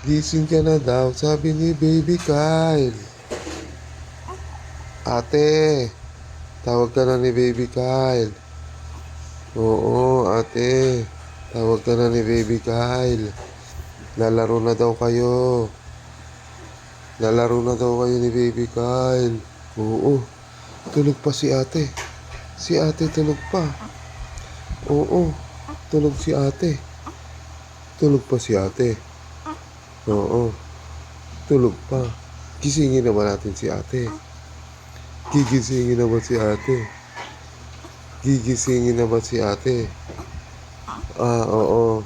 Gising ka na daw, sabi ni Baby Kyle. Ate, tawag ka na ni Baby Kyle. Oo, ate, tawag ka na ni Baby Kyle. Lalaro na daw kayo. Lalaro na daw kayo ni Baby Kyle. Oo, tulog pa si ate. Si ate tulog pa. Oo, tulog si ate. Tulog pa si ate. Oo, tulog pa. Gisingin naman natin si ate. Gigisingin naman si ate. Gigisingin naman si ate. Oo.